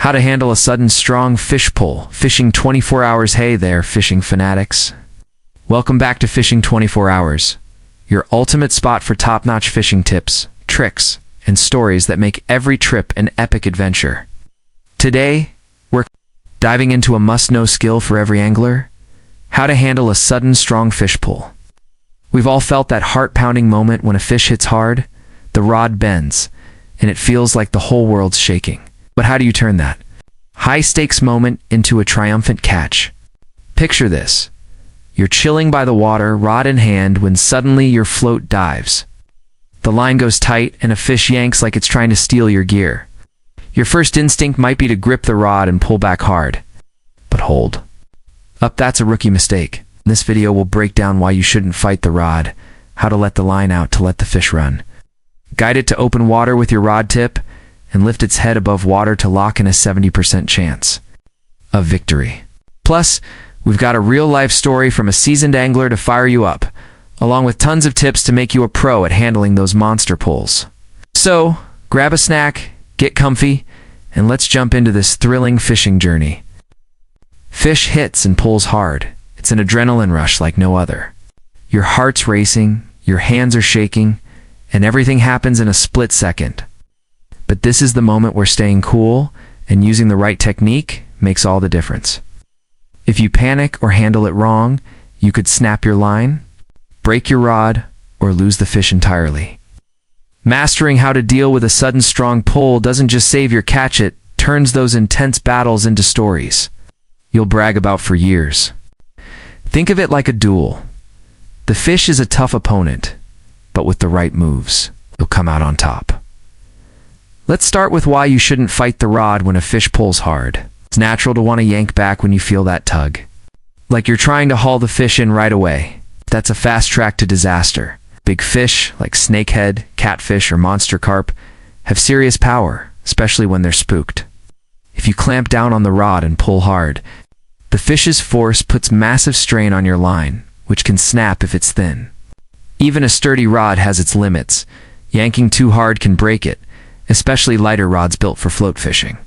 How to handle a sudden strong fish pull. Fishing 24 hours. Hey there, fishing fanatics. Welcome back to Fishing 24 Hours, your ultimate spot for top-notch fishing tips, tricks, and stories that make every trip an epic adventure. Today, we're diving into a must-know skill for every angler: how to handle a sudden strong fish pull. We've all felt that heart-pounding moment when a fish hits hard, the rod bends, and it feels like the whole world's shaking. But how do you turn that high-stakes moment into a triumphant catch? Picture this. You're chilling by the water, rod in hand, when suddenly your float dives. The line goes tight, and a fish yanks like it's trying to steal your gear. Your first instinct might be to grip the rod and pull back hard. But hold up, that's a rookie mistake. This video will break down why you shouldn't fight the rod, how to let the line out to let the fish run, guide it to open water with your rod tip, and lift its head above water to lock in a 70% chance of victory. Plus, we've got a real-life story from a seasoned angler to fire you up, along with tons of tips to make you a pro at handling those monster pulls. So, grab a snack, get comfy, and let's jump into this thrilling fishing journey. Fish hits and pulls hard. It's an adrenaline rush like no other. Your heart's racing, your hands are shaking, and everything happens in a split second. But this is the moment where staying cool and using the right technique makes all the difference. If you panic or handle it wrong, you could snap your line, break your rod, or lose the fish entirely. Mastering how to deal with a sudden strong pull doesn't just save your catch, it turns those intense battles into stories you'll brag about for years. Think of it like a duel. The fish is a tough opponent, but with the right moves, you'll come out on top. Let's start with why you shouldn't fight the rod when a fish pulls hard. It's natural to want to yank back when you feel that tug, like you're trying to haul the fish in right away. That's a fast track to disaster. Big fish like snakehead, catfish, or monster carp have serious power, especially when they're spooked. If you clamp down on the rod and pull hard, the fish's force puts massive strain on your line, which can snap if it's thin. Even a sturdy rod has its limits. Yanking too hard can break it, especially lighter rods built for float fishing.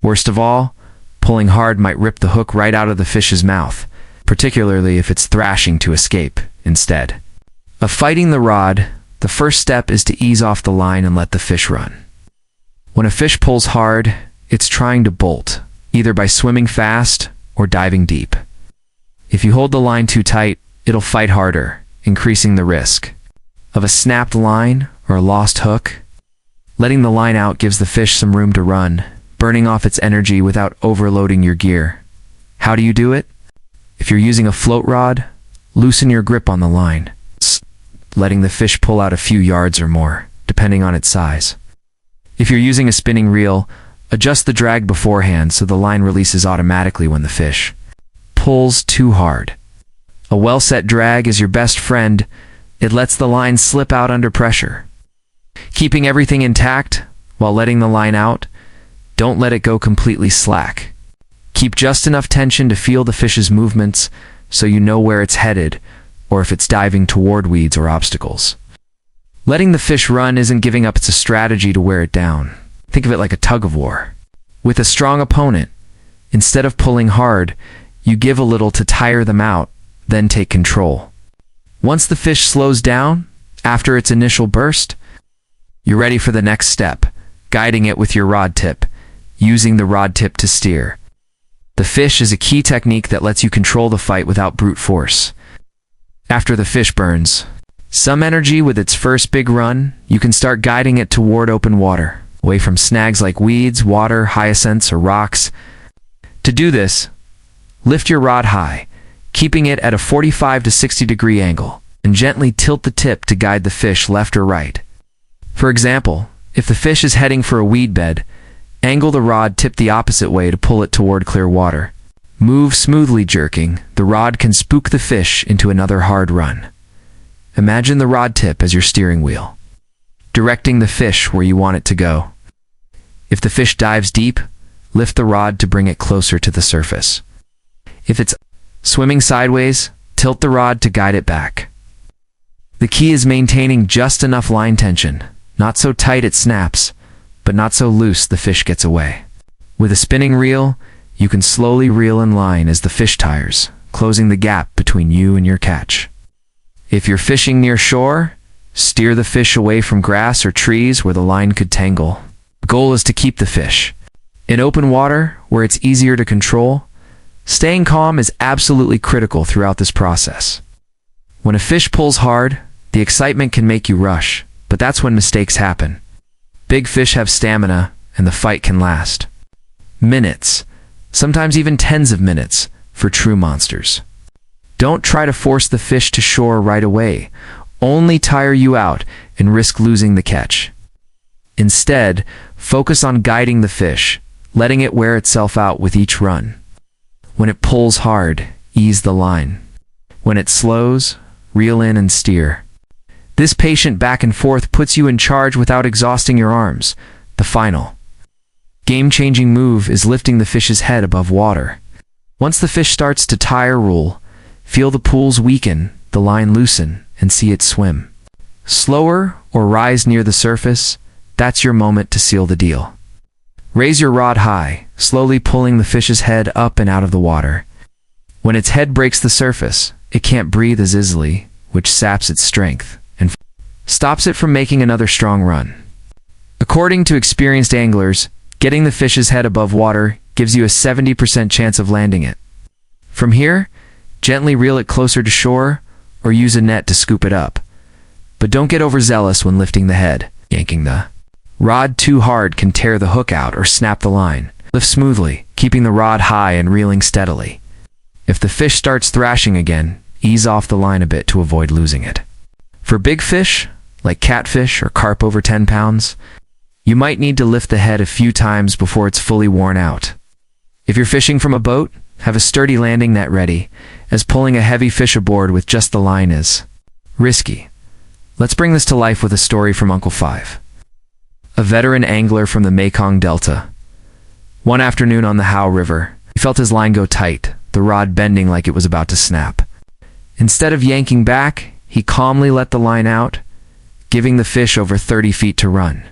Worst of all, pulling hard might rip the hook right out of the fish's mouth, particularly if it's thrashing to escape instead of fighting the rod. The first step is to ease off the line and let the fish run. When a fish pulls hard, it's trying to bolt, either by swimming fast or diving deep. If you hold the line too tight, it'll fight harder, increasing the risk of a snapped line or a lost hook. Letting the line out gives the fish some room to run, burning off its energy without overloading your gear. How do you do it? If you're using a float rod, loosen your grip on the line, letting the fish pull out a few yards or more, depending on its size. If you're using a spinning reel, adjust the drag beforehand so the line releases automatically when the fish pulls too hard. A well-set drag is your best friend. It lets the line slip out under pressure, keeping everything intact while letting the line out. Don't let it go completely slack. Keep just enough tension to feel the fish's movements so you know where it's headed or if it's diving toward weeds or obstacles. Letting the fish run isn't giving up, it's a strategy to wear it down. Think of it like a tug-of-war. With a strong opponent, instead of pulling hard, you give a little to tire them out, then take control. Once the fish slows down, after its initial burst, you're ready for the next step, guiding it with your rod tip, using the rod tip to steer. The fish is a key technique that lets you control the fight without brute force. After the fish burns some energy with its first big run, you can start guiding it toward open water, away from snags like weeds, water, hyacinths, or rocks. To do this, lift your rod high, keeping it at a 45 to 60 degree angle, and gently tilt the tip to guide the fish left or right. For example, if the fish is heading for a weed bed, angle the rod tip the opposite way to pull it toward clear water. Move smoothly, jerking. The rod can spook the fish into another hard run. Imagine the rod tip as your steering wheel, directing the fish where you want it to go. If the fish dives deep, lift the rod to bring it closer to the surface. If it's swimming sideways, tilt the rod to guide it back. The key is maintaining just enough line tension, not so tight it snaps, but not so loose the fish gets away. With a spinning reel, you can slowly reel in line as the fish tires, closing the gap between you and your catch. If you're fishing near shore, steer the fish away from grass or trees where the line could tangle. The goal is to keep the fish. In open water, where it's easier to control, staying calm is absolutely critical throughout this process. When a fish pulls hard, the excitement can make you rush, but that's when mistakes happen. Big fish have stamina, and the fight can last minutes, sometimes even tens of minutes, for true monsters. Don't try to force the fish to shore right away. Only tire you out and risk losing the catch. Instead, focus on guiding the fish, letting it wear itself out with each run. When it pulls hard, ease the line. When it slows, reel in and steer. This patient back and forth puts you in charge without exhausting your arms. The final game-changing move is lifting the fish's head above water. Once the fish starts to tire roll, feel the pulls weaken, the line loosen, and see it swim. Slower or rise near the surface, that's your moment to seal the deal. Raise your rod high, slowly pulling the fish's head up and out of the water. When its head breaks the surface, it can't breathe as easily, which saps its strength and stops it from making another strong run. According to experienced anglers, getting the fish's head above water gives you a 70% chance of landing it. From here, gently reel it closer to shore or use a net to scoop it up. But don't get overzealous when lifting the head. Yanking the rod too hard can tear the hook out or snap the line. Lift smoothly, keeping the rod high and reeling steadily. If the fish starts thrashing again, ease off the line a bit to avoid losing it. For big fish, like catfish or carp over 10 pounds, you might need to lift the head a few times before it's fully worn out. If you're fishing from a boat, have a sturdy landing net ready, as pulling a heavy fish aboard with just the line is risky. Let's bring this to life with a story from Uncle Five, a veteran angler from the Mekong Delta. One afternoon on the How River, he felt his line go tight, the rod bending like it was about to snap. Instead of yanking back, he calmly let the line out, giving the fish over 30 feet to run.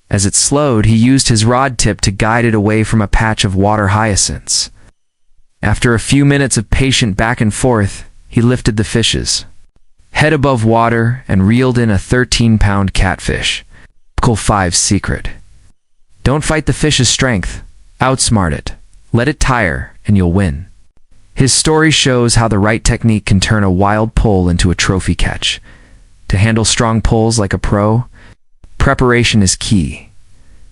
As it slowed, he used his rod tip to guide it away from a patch of water hyacinths. After a few minutes of patient back and forth, he lifted the fish's head above water and reeled in a 13-pound catfish. Uncle Five's secret. Don't fight the fish's strength. Outsmart it. Let it tire, and you'll win. His story shows how the right technique can turn a wild pull into a trophy catch. To handle strong pulls like a pro, preparation is key.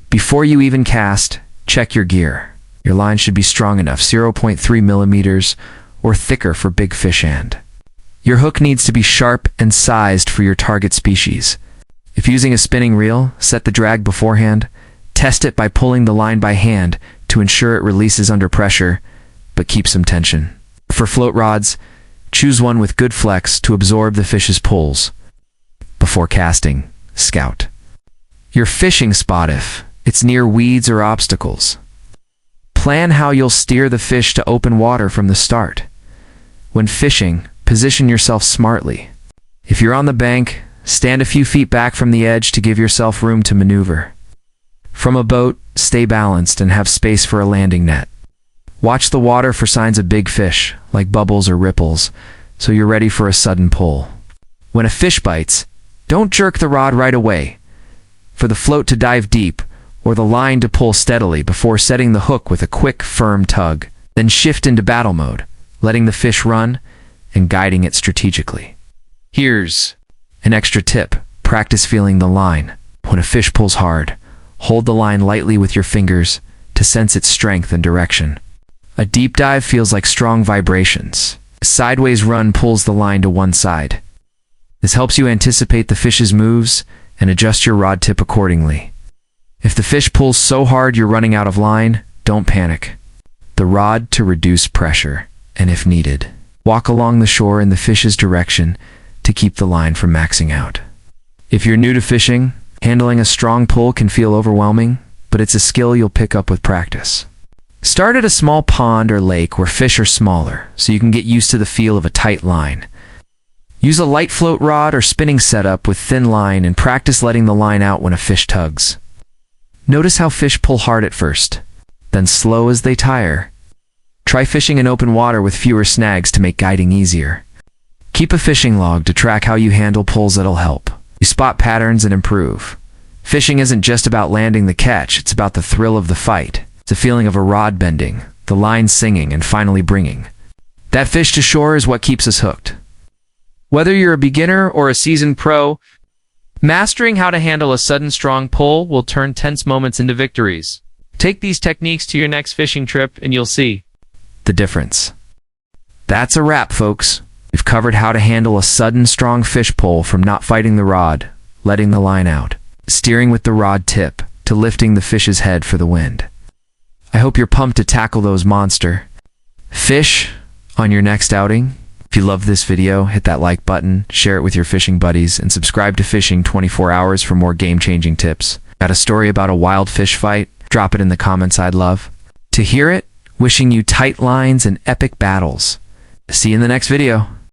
Before you even cast, check your gear. Your line should be strong enough, 0.3 millimeters or thicker for big fish, and your hook needs to be sharp and sized for your target species. If using a spinning reel, set the drag beforehand. Test it by pulling the line by hand to ensure it releases under pressure, but keep some tension. For float rods, choose one with good flex to absorb the fish's pulls. Before casting, scout your fishing spot if it's near weeds or obstacles. Plan how you'll steer the fish to open water from the start. When fishing, position yourself smartly. If you're on the bank, stand a few feet back from the edge to give yourself room to maneuver. From a boat, stay balanced and have space for a landing net. Watch the water for signs of big fish, like bubbles or ripples, so you're ready for a sudden pull. When a fish bites, don't jerk the rod right away. For the float to dive deep, or the line to pull steadily before setting the hook with a quick, firm tug. Then shift into battle mode, letting the fish run and guiding it strategically. Here's an extra tip. Practice feeling the line. When a fish pulls hard, hold the line lightly with your fingers to sense its strength and direction. A deep dive feels like strong vibrations. A sideways run pulls the line to one side. This helps you anticipate the fish's moves and adjust your rod tip accordingly. If the fish pulls so hard you're running out of line, don't panic. The rod to reduce pressure, and if needed, walk along the shore in the fish's direction to keep the line from maxing out. If you're new to fishing, handling a strong pull can feel overwhelming, but it's a skill you'll pick up with practice. Start at a small pond or lake where fish are smaller, so you can get used to the feel of a tight line. Use a light float rod or spinning setup with thin line and practice letting the line out when a fish tugs. Notice how fish pull hard at first. then slow as they tire. Try fishing in open water with fewer snags to make guiding easier. Keep a fishing log to track how you handle pulls that'll help you spot patterns and improve. Fishing isn't just about landing the catch, it's about the thrill of the fight. It's a feeling of a rod bending, the line singing, and finally bringing that fish to shore is what keeps us hooked. Whether you're a beginner or a seasoned pro, mastering how to handle a sudden strong pull will turn tense moments into victories. Take these techniques to your next fishing trip and you'll see the difference. That's a wrap, folks. We've covered how to handle a sudden strong fish pull, from not fighting the rod, letting the line out, steering with the rod tip, to lifting the fish's head for the wind. I hope you're pumped to tackle those monster fish on your next outing. If you love this video, hit that like button, share it with your fishing buddies, and subscribe to Fishing 24 Hours for more game-changing tips. Got a story about a wild fish fight? Drop it in the comments, I'd love to hear it. Wishing you tight lines and epic battles. See you in the next video.